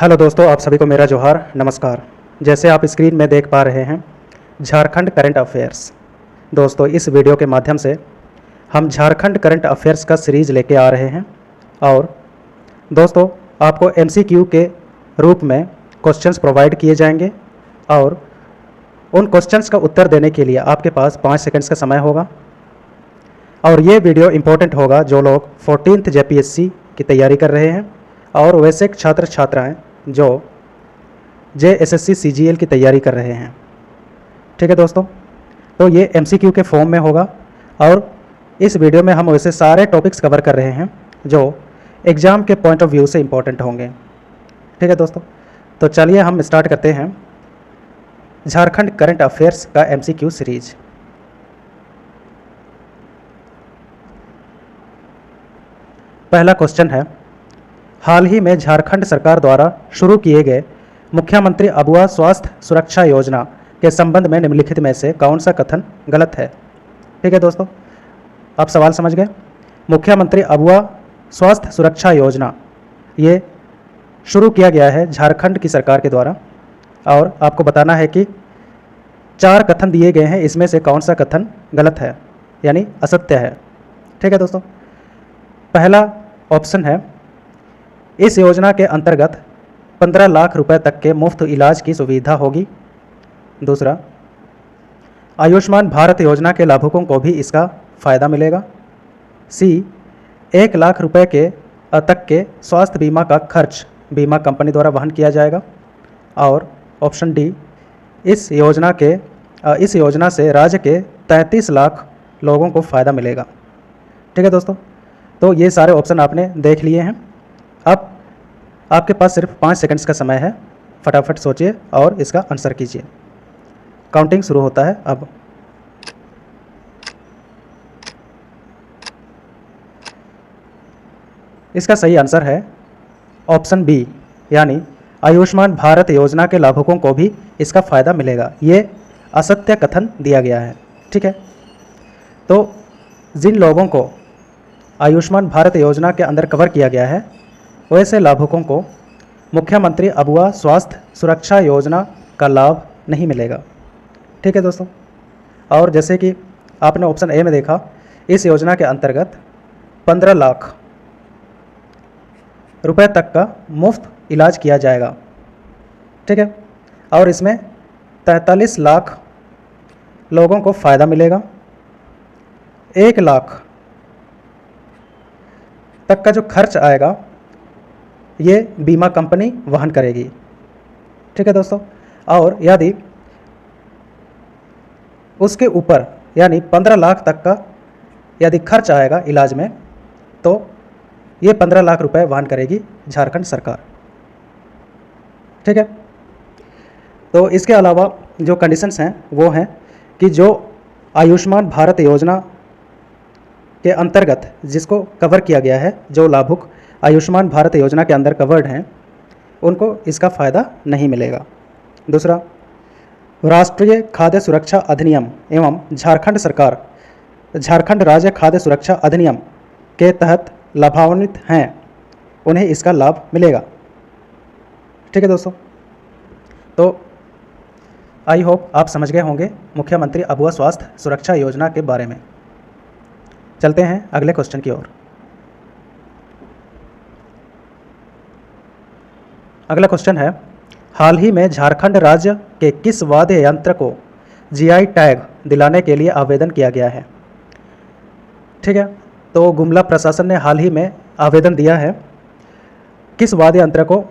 Hello दोस्तों, आप सभी को मेरा जोहार, नमस्कार। जैसे आप स्क्रीन में देख पा रहे हैं, झारखंड करंट अफेयर्स। दोस्तों, इस वीडियो के माध्यम से हम झारखंड करंट अफेयर्स का सीरीज़ लेके आ रहे हैं और दोस्तों आपको एमसीक्यू के रूप में क्वेश्चंस प्रोवाइड किए जाएंगे और उन क्वेश्चंस का उत्तर देने के लिए आपके पास 5 सेकंड्स का समय होगा। और ये वीडियो इम्पोर्टेंट होगा जो लोग 14th जेपीएससी की तैयारी कर रहे हैं और वैसे छात्र छात्राएं जो जेएसएससी सीजीएल की तैयारी कर रहे हैं। ठीक है दोस्तों, तो ये एमसीक्यू के फॉर्म में होगा और इस वीडियो में हम वैसे सारे टॉपिक्स कवर कर रहे हैं जो एग्ज़ाम के पॉइंट ऑफ व्यू से इम्पोर्टेंट होंगे। ठीक है दोस्तों, तो चलिए हम स्टार्ट करते हैं झारखंड करंट अफेयर्स का एमसीक्यू सीरीज। पहला क्वेश्चन है, हाल ही में झारखंड सरकार द्वारा शुरू किए गए मुख्यमंत्री अबुआ स्वास्थ्य सुरक्षा योजना के संबंध में निम्नलिखित में से कौन सा कथन गलत है। ठीक है दोस्तों, आप सवाल समझ गए। मुख्यमंत्री अबुआ स्वास्थ्य सुरक्षा योजना ये शुरू किया गया है झारखंड की सरकार के द्वारा और आपको बताना है कि 4 कथन दिए गए हैं, इसमें से कौन सा कथन गलत है यानी असत्य है। ठीक है दोस्तों, पहला ऑप्शन है, इस योजना के अंतर्गत 15 लाख रुपए तक के मुफ्त इलाज की सुविधा होगी। दूसरा, आयुष्मान भारत योजना के लाभुकों को भी इसका फ़ायदा मिलेगा। सी, 1 लाख रुपए के तक के स्वास्थ्य बीमा का खर्च बीमा कंपनी द्वारा वहन किया जाएगा। और ऑप्शन डी, इस योजना से राज्य के 33 लाख लोगों को फ़ायदा मिलेगा। ठीक है दोस्तों, तो ये सारे ऑप्शन आपने देख लिए हैं। अब आपके पास सिर्फ 5 सेकंड्स का समय है, फटाफट सोचिए और इसका आंसर कीजिए। काउंटिंग शुरू होता है अब। इसका सही आंसर है ऑप्शन बी, यानी आयुष्मान भारत योजना के लाभुकों को भी इसका फ़ायदा मिलेगा। ये असत्य कथन दिया गया है। ठीक है, तो जिन लोगों को आयुष्मान भारत योजना के अंदर कवर किया गया है वैसे लाभुकों को मुख्यमंत्री अबुआ स्वास्थ्य सुरक्षा योजना का लाभ नहीं मिलेगा। ठीक है दोस्तों, और जैसे कि आपने ऑप्शन ए में देखा, इस योजना के अंतर्गत 15 लाख रुपए तक का मुफ्त इलाज किया जाएगा। ठीक है, और इसमें 43 लाख लोगों को फ़ायदा मिलेगा। 1 लाख तक का जो खर्च आएगा ये बीमा कंपनी वहन करेगी। ठीक है दोस्तों, और यदि उसके ऊपर यानी 15 लाख तक का यदि खर्च आएगा इलाज में तो ये 15 लाख रुपए वहन करेगी झारखंड सरकार। ठीक है, तो इसके अलावा जो कंडीशंस हैं वो हैं कि जो आयुष्मान भारत योजना के अंतर्गत जिसको कवर किया गया है, जो लाभुक आयुष्मान भारत योजना के अंदर कवर्ड हैं उनको इसका फ़ायदा नहीं मिलेगा। दूसरा, राष्ट्रीय खाद्य सुरक्षा अधिनियम एवं झारखंड राज्य खाद्य सुरक्षा अधिनियम के तहत लाभान्वित हैं, उन्हें इसका लाभ मिलेगा। ठीक है दोस्तों, तो आई होप आप समझ गए होंगे मुख्यमंत्री अबुआ स्वास्थ्य सुरक्षा योजना के बारे में। चलते हैं अगले क्वेश्चन की ओर। अगला क्वेश्चन है, हाल ही में झारखंड राज्य के किस वाद्य यंत्र को जीआई टैग दिलाने के लिए आवेदन किया गया है। ठीक है, तो गुमला प्रशासन ने हाल ही में आवेदन दिया है किस वाद्य यंत्र को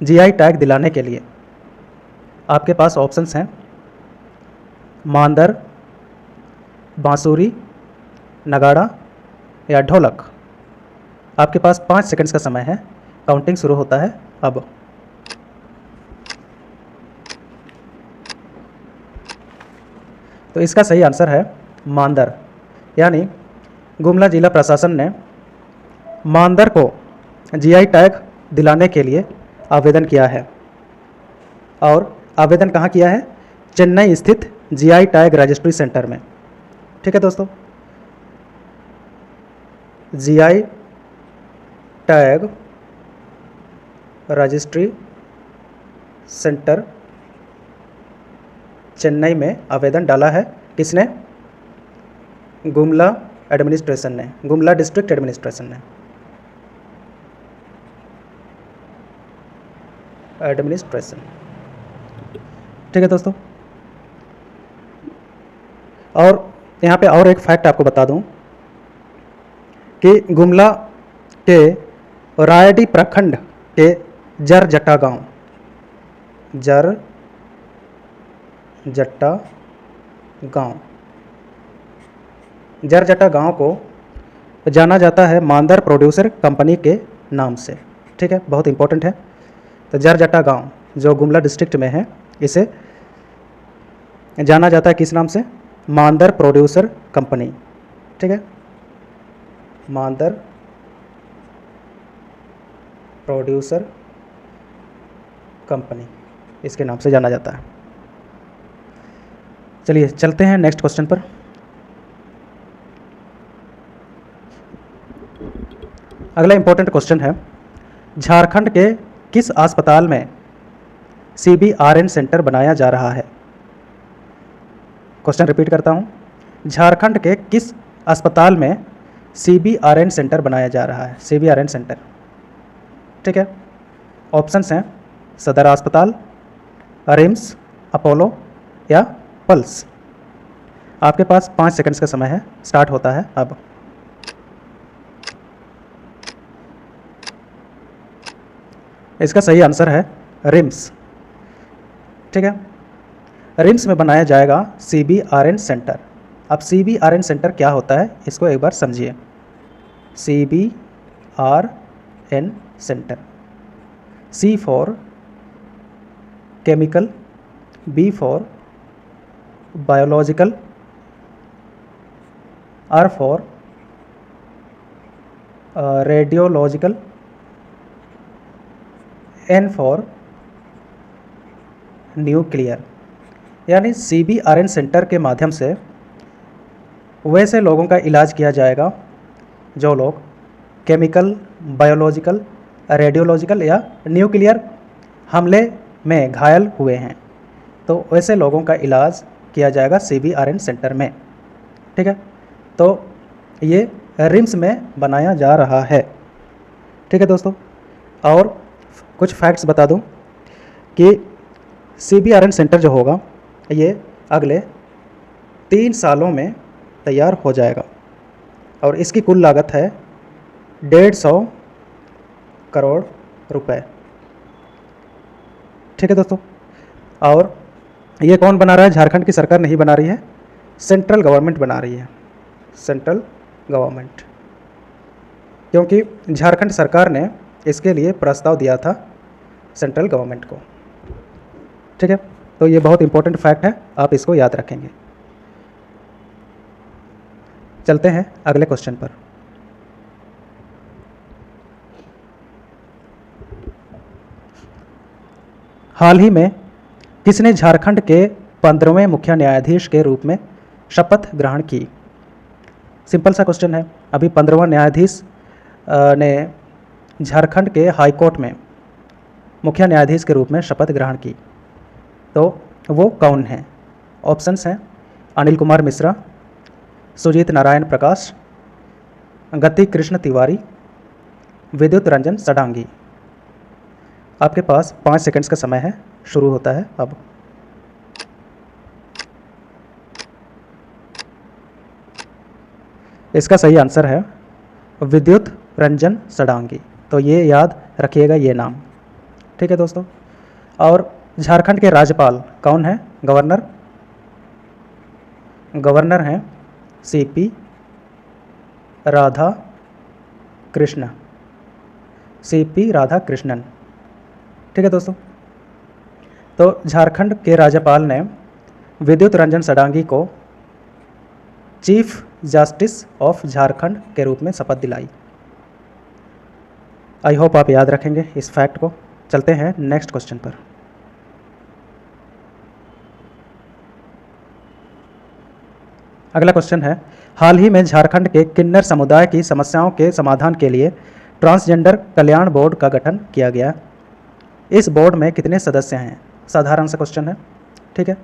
जीआई टैग दिलाने के लिए। आपके पास ऑप्शंस हैं, मांदर, बांसुरी, नगाड़ा या ढोलक। आपके पास 5 सेकंड्स का समय है, काउंटिंग शुरू होता है अब। तो इसका सही आंसर है मांदर, यानी गुमला जिला प्रशासन ने मांदर को जीआई टैग दिलाने के लिए आवेदन किया है। और आवेदन कहाँ किया है? चेन्नई स्थित जीआई टैग रजिस्ट्री सेंटर में। ठीक है दोस्तों, GI tag registry centre Chennai में आवेदन डाला है। किसने? गुमला एडमिनिस्ट्रेशन ने, गुमला डिस्ट्रिक्ट एडमिनिस्ट्रेशन ने, एडमिनिस्ट्रेशन। ठीक है दोस्तों, और यहाँ पे और एक फैक्ट आपको बता दूँ कि गुमला के रायडी प्रखंड के जरजट्टा गांव को जाना जाता है मांदर प्रोड्यूसर कंपनी के नाम से। ठीक है, बहुत इंपॉर्टेंट है। तो जरजट्टा गांव जो गुमला डिस्ट्रिक्ट में है, इसे जाना जाता है किस नाम से? मांदर प्रोड्यूसर कंपनी। ठीक है, मांदर प्रोड्यूसर कंपनी, इसके नाम से जाना जाता है। चलिए चलते हैं नेक्स्ट क्वेश्चन पर। अगला इंपॉर्टेंट क्वेश्चन है, झारखंड के किस अस्पताल में CBRN सेंटर बनाया जा रहा है? क्वेश्चन रिपीट करता हूँ, झारखंड के किस अस्पताल में CBRN सेंटर बनाया जा रहा है? CBRN centre. ठीक है, ऑप्शंस हैं सदर अस्पताल, रिम्स, अपोलो या पल्स। आपके पास 5 सेकंड्स का समय है, स्टार्ट होता है अब। इसका सही आंसर है रिम्स। ठीक है, रिम्स में बनाया जाएगा CBRN सेंटर। अब CBRN सेंटर क्या होता है, इसको एक बार समझिए। CBRN centre, C for chemical, B for biological, R for radiological, N for nuclear. यानी CBRN सेंटर के माध्यम से वैसे लोगों का इलाज किया जाएगा जो लोग केमिकल, बायोलॉजिकल, रेडियोलॉजिकल या न्यूक्लियर हमले में घायल हुए हैं, तो वैसे लोगों का इलाज किया जाएगा CBRN सेंटर में। ठीक है, तो ये रिम्स में बनाया जा रहा है। ठीक है दोस्तों, और कुछ फैक्ट्स बता दूं कि CBRN सेंटर जो होगा ये अगले 3 सालों में तैयार हो जाएगा और इसकी कुल लागत है 150 करोड़ रुपए। ठीक है दोस्तों, और ये कौन बना रहा है? झारखंड की सरकार नहीं बना रही है, सेंट्रल गवर्नमेंट बना रही है, सेंट्रल गवर्नमेंट, क्योंकि झारखंड सरकार ने इसके लिए प्रस्ताव दिया था सेंट्रल गवर्नमेंट को। ठीक है, तो ये बहुत इंपॉर्टेंट फैक्ट है, आप इसको याद रखेंगे। चलते हैं अगले क्वेश्चन पर। हाल ही में किसने झारखंड के 15वें मुख्य न्यायाधीश के रूप में शपथ ग्रहण की? सिंपल सा क्वेश्चन है। अभी 15वां न्यायाधीश ने झारखंड के हाई कोर्ट में मुख्य न्यायाधीश के रूप में शपथ ग्रहण की, तो वो कौन है? ऑप्शंस हैं अनिल कुमार मिश्रा, सुजीत नारायण प्रकाश, गति कृष्ण तिवारी, विद्युत रंजन सडांगी। आपके पास 5 सेकंड्स का समय है, शुरू होता है अब। इसका सही आंसर है विद्युत रंजन सडांगी। तो ये याद रखिएगा ये नाम। ठीक है दोस्तों, और झारखंड के राज्यपाल कौन है? गवर्नर। गवर्नर हैं CP राधा कृष्ण, CP राधा कृष्णन। ठीक है दोस्तों, तो झारखंड के राज्यपाल ने विद्युत रंजन सडांगी को चीफ जस्टिस ऑफ झारखंड के रूप में शपथ दिलाई। आई होप आप याद रखेंगे इस फैक्ट को। चलते हैं नेक्स्ट क्वेश्चन पर। अगला क्वेश्चन है, हाल ही में झारखंड के किन्नर समुदाय की समस्याओं के समाधान के लिए ट्रांसजेंडर कल्याण बोर्ड का गठन किया गया। इस बोर्ड में कितने सदस्य हैं? साधारण सा क्वेश्चन है, ठीक है,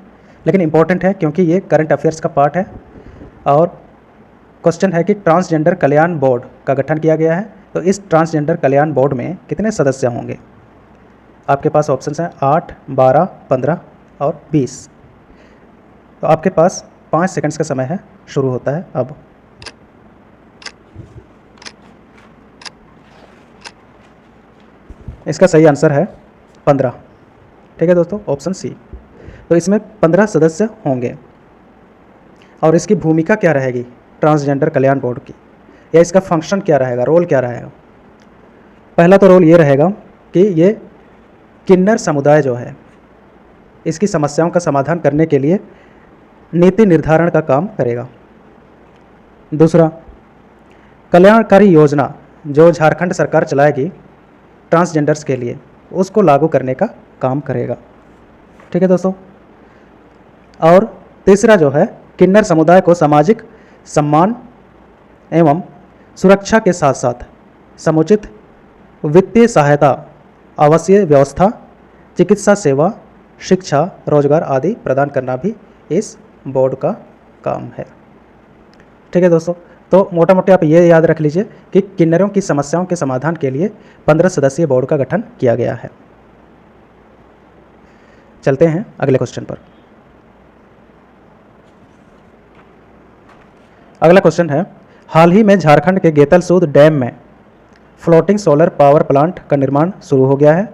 लेकिन इम्पोर्टेंट है क्योंकि ये करंट अफेयर्स का पार्ट है। और क्वेश्चन है कि ट्रांसजेंडर कल्याण बोर्ड का गठन किया गया है, तो इस ट्रांसजेंडर कल्याण बोर्ड में कितने सदस्य होंगे? आपके पास ऑप्शंस हैं 8, 12, 15 और 20। तो आपके पास 5 सेकंड्स का समय है, शुरू होता है अब। इसका सही आंसर है 15, ठीक है दोस्तों, ऑप्शन सी। तो इसमें 15 सदस्य होंगे। और इसकी भूमिका क्या रहेगी ट्रांसजेंडर कल्याण बोर्ड की, या इसका फंक्शन क्या रहेगा, रोल क्या रहेगा? पहला तो रोल ये रहेगा कि ये किन्नर समुदाय जो है इसकी समस्याओं का समाधान करने के लिए नीति निर्धारण का काम करेगा। दूसरा, कल्याणकारी योजना जो झारखंड सरकार चलाएगी ट्रांसजेंडर्स के लिए, उसको लागू करने का काम करेगा, ठीक है दोस्तों। और तीसरा जो है, किन्नर समुदाय को सामाजिक सम्मान एवं सुरक्षा के साथ साथ समुचित वित्तीय सहायता, आवासीय व्यवस्था, चिकित्सा सेवा, शिक्षा, रोजगार आदि प्रदान करना भी इस बोर्ड का काम है, ठीक है दोस्तों। तो मोटा मोटे आप ये याद रख लीजिए कि किन्नरों की समस्याओं के समाधान के लिए 15 सदस्यीय बोर्ड का गठन किया गया है। चलते हैं अगले क्वेश्चन पर। अगला क्वेश्चन है, हाल ही में झारखंड के गेतलसूद डैम में फ्लोटिंग सोलर पावर प्लांट का निर्माण शुरू हो गया है।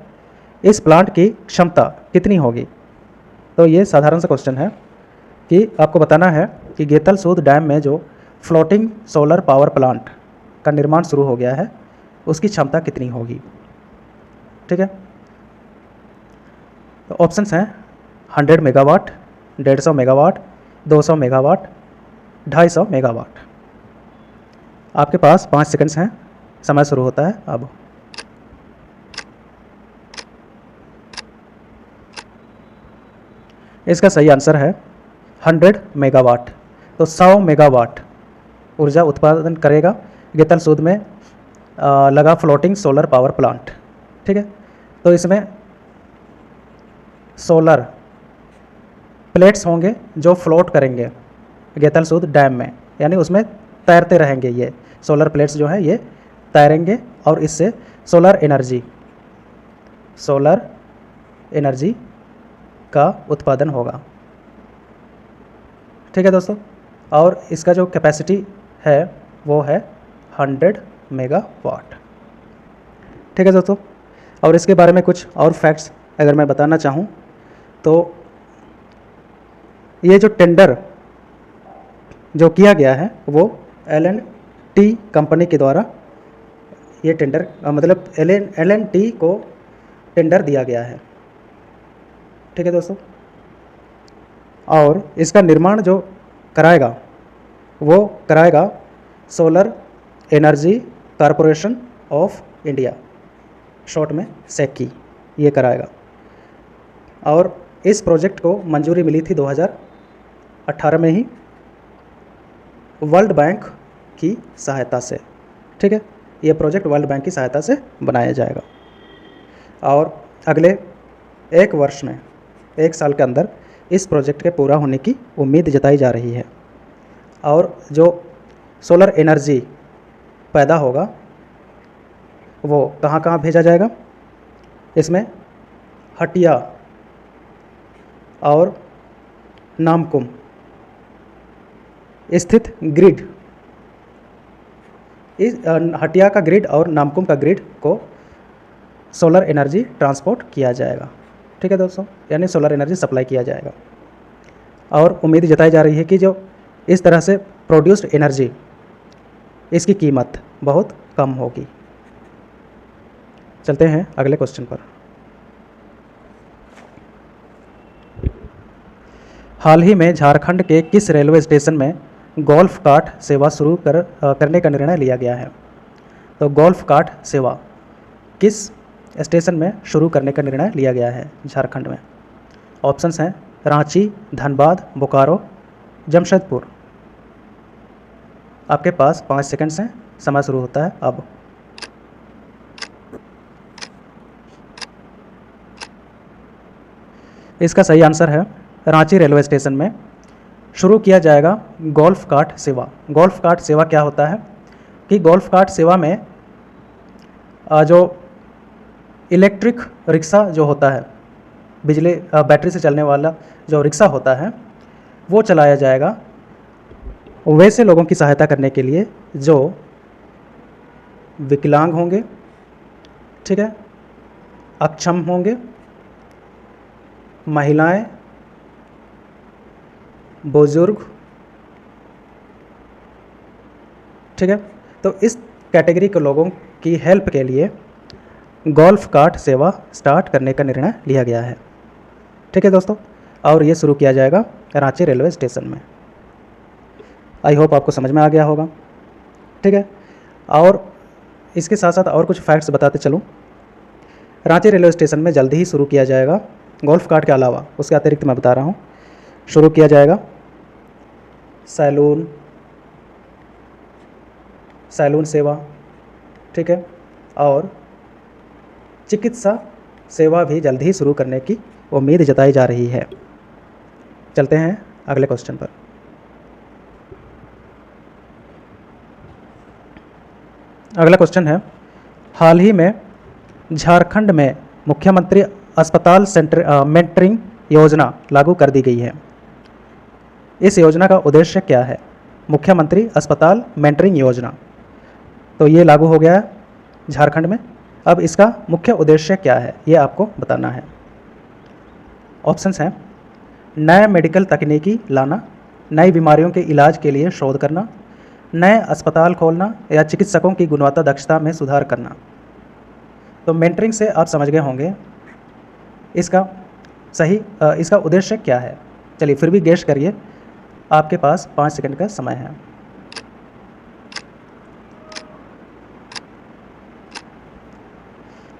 इस प्लांट की क्षमता कितनी होगी? तो ये साधारण सा क्वेश्चन है कि आपको बताना है कि गेतलसूद डैम में जो फ्लोटिंग सोलर पावर प्लांट का निर्माण शुरू हो गया है उसकी क्षमता कितनी होगी, ठीक है। तो ऑप्शंस हैं 100 मेगावाट, 150 मेगावाट, 200 मेगावाट, 250 मेगावाट। आपके पास 5 सेकंड्स हैं, समय शुरू होता है अब। इसका सही आंसर है 100 मेगावाट। तो 100 मेगावाट ऊर्जा उत्पादन करेगा गेतलसूद में लगा फ्लोटिंग सोलर पावर प्लांट, ठीक है। तो इसमें सोलर प्लेट्स होंगे जो फ्लोट करेंगे गेतलसूद डैम में, यानी उसमें तैरते रहेंगे। ये सोलर प्लेट्स जो हैं ये तैरेंगे और इससे सोलर एनर्जी का उत्पादन होगा, ठीक है दोस्तों। और इसका जो कैपेसिटी है वो है 100 मेगावाट, ठीक है दोस्तों। और इसके बारे में कुछ और फैक्ट्स अगर मैं बताना चाहूँ तो ये जो टेंडर जो किया गया है वो L&T कंपनी के द्वारा ये टेंडर मतलब L&T को टेंडर दिया गया है, ठीक है दोस्तों। और इसका निर्माण जो कराएगा वो कराएगा solar energy corporation of India, short में सेकी, ये कराएगा। और इस प्रोजेक्ट को मंजूरी मिली थी 2018 में ही वर्ल्ड बैंक की सहायता से, ठीक है। ये प्रोजेक्ट वर्ल्ड बैंक की सहायता से बनाया जाएगा और अगले 1 वर्ष में, 1 साल के अंदर इस प्रोजेक्ट के पूरा होने की उम्मीद जताई जा रही है। और जो सोलर एनर्जी पैदा होगा वो कहाँ कहाँ भेजा जाएगा? इसमें हटिया और नामकुम स्थित ग्रिड, इस हटिया का ग्रिड और नामकुम का ग्रिड को सोलर एनर्जी ट्रांसपोर्ट किया जाएगा, ठीक है दोस्तों, यानी सोलर एनर्जी सप्लाई किया जाएगा। और उम्मीद जताई जा रही है कि जो इस तरह से प्रोड्यूस्ड एनर्जी इसकी कीमत बहुत कम होगी। चलते हैं अगले क्वेश्चन पर। हाल ही में झारखंड के किस रेलवे स्टेशन में गोल्फ कार्ट सेवा शुरू करने का निर्णय लिया गया है? तो गोल्फ कार्ट सेवा किस स्टेशन में शुरू करने का निर्णय लिया गया है झारखंड में? ऑप्शंस हैं रांची, धनबाद, बोकारो, जमशेदपुर। आपके पास 5 सेकंड्स हैं, समय शुरू होता है अब। इसका सही आंसर है रांची रेलवे स्टेशन में शुरू किया जाएगा गोल्फ कार्ट सेवा। गोल्फ कार्ट सेवा क्या होता है कि गोल्फ कार्ट सेवा में जो इलेक्ट्रिक रिक्शा जो होता है, बिजली बैटरी से चलने वाला जो रिक्शा होता है, वो चलाया जाएगा वैसे लोगों की सहायता करने के लिए जो विकलांग होंगे, ठीक है, अक्षम होंगे, महिलाएं, बुजुर्ग, ठीक है। तो इस कैटेगरी के लोगों की हेल्प के लिए गोल्फ कार्ट सेवा स्टार्ट करने का निर्णय लिया गया है, ठीक है दोस्तों। और ये शुरू किया जाएगा रांची रेलवे स्टेशन में। आई होप आपको समझ में आ गया होगा, ठीक है। और इसके साथ साथ और कुछ फैक्ट्स बताते चलूँ। रांची रेलवे स्टेशन में जल्दी ही शुरू किया जाएगा गोल्फ कार्ट के अलावा, उसके अतिरिक्त मैं बता रहा हूँ, शुरू किया जाएगा सैलून सेवा, ठीक है, और चिकित्सा सेवा भी जल्द ही शुरू करने की उम्मीद जताई जा रही है। चलते हैं अगले क्वेश्चन पर। अगला क्वेश्चन है, हाल ही में झारखंड में मुख्यमंत्री अस्पताल मेंटरिंग योजना लागू कर दी गई है। इस योजना का उद्देश्य क्या है? मुख्यमंत्री अस्पताल मेंटरिंग योजना, तो ये लागू हो गया है झारखंड में। अब इसका मुख्य उद्देश्य क्या है ये आपको बताना है। ऑप्शंस हैं, नए मेडिकल तकनीकी लाना, नई बीमारियों के इलाज के लिए शोध करना, नए अस्पताल खोलना या चिकित्सकों की गुणवत्ता दक्षता में सुधार करना। तो मेंटरिंग से आप समझ गए होंगे इसका उद्देश्य क्या है। चलिए फिर भी गेस करिए, आपके पास 5 सेकंड का समय है।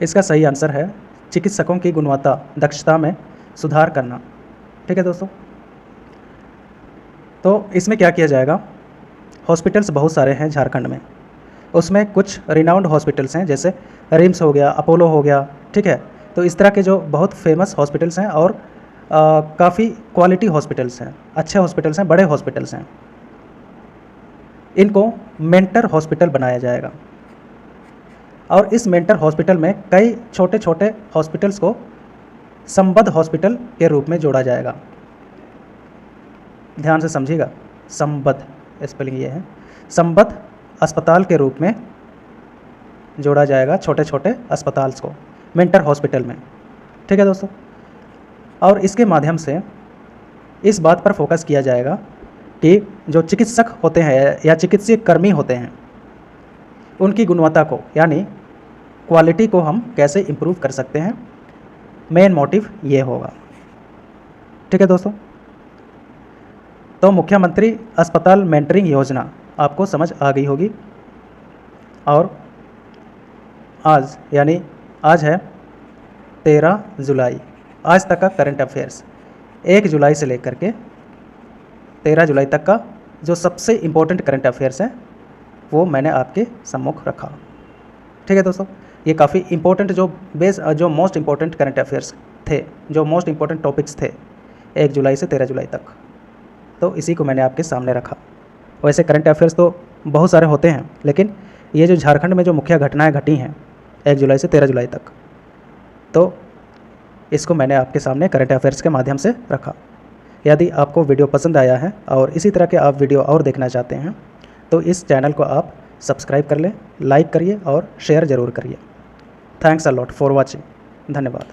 इसका सही आंसर है चिकित्सकों की गुणवत्ता दक्षता में सुधार करना, ठीक है दोस्तों। तो इसमें क्या किया जाएगा, हॉस्पिटल्स बहुत सारे हैं झारखंड में, उसमें कुछ रिनाउंड हॉस्पिटल्स हैं, जैसे रिम्स हो गया, अपोलो हो गया, ठीक है। तो इस तरह के जो बहुत फेमस हॉस्पिटल्स हैं और काफ़ी क्वालिटी हॉस्पिटल्स हैं, अच्छे हॉस्पिटल्स हैं, बड़े हॉस्पिटल्स हैं, इनको मेंटर हॉस्पिटल बनाया जाएगा। और इस मेंटर हॉस्पिटल में कई छोटे छोटे हॉस्पिटल्स को संबद्ध हॉस्पिटल के रूप में जोड़ा जाएगा। ध्यान से समझिएगा, संबद्ध स्पेलिंग ये है, संबद्ध अस्पताल के रूप में जोड़ा जाएगा छोटे छोटे अस्पताल्स को मेंटर हॉस्पिटल में, ठीक है दोस्तों। और इसके माध्यम से इस बात पर फोकस किया जाएगा कि जो चिकित्सक होते हैं या चिकित्सीय कर्मी होते हैं, उनकी गुणवत्ता को यानी क्वालिटी को हम कैसे इम्प्रूव कर सकते हैं, मेन मोटिव ये होगा, ठीक है दोस्तों। तो मुख्यमंत्री अस्पताल मेंटरिंग योजना आपको समझ आ गई होगी। और आज यानी आज है 13 जुलाई, आज तक का करंट अफेयर्स 1 जुलाई से लेकर के 13 जुलाई तक का जो सबसे इम्पोर्टेंट करंट अफेयर्स हैं वो मैंने आपके सम्मुख रखा, ठीक है दोस्तों। ये काफ़ी इम्पोर्टेंट जो मोस्ट इम्पोर्टेंट करंट अफेयर्स थे, जो मोस्ट इम्पोर्टेंट टॉपिक्स थे 1 जुलाई से 13 जुलाई तक, तो इसी को मैंने आपके सामने रखा। वैसे करंट अफेयर्स तो बहुत सारे होते हैं, लेकिन ये जो झारखंड में जो मुख्य घटनाएं घटी हैं 1 जुलाई से 13 जुलाई तक, तो इसको मैंने आपके सामने करंट अफेयर्स के माध्यम से रखा। यदि आपको वीडियो पसंद आया है और इसी तरह के आप वीडियो और देखना चाहते हैं तो इस चैनल को आप सब्सक्राइब कर लें, लाइक करिए और शेयर ज़रूर करिए। Thanks a lot for watching. धन्यवाद।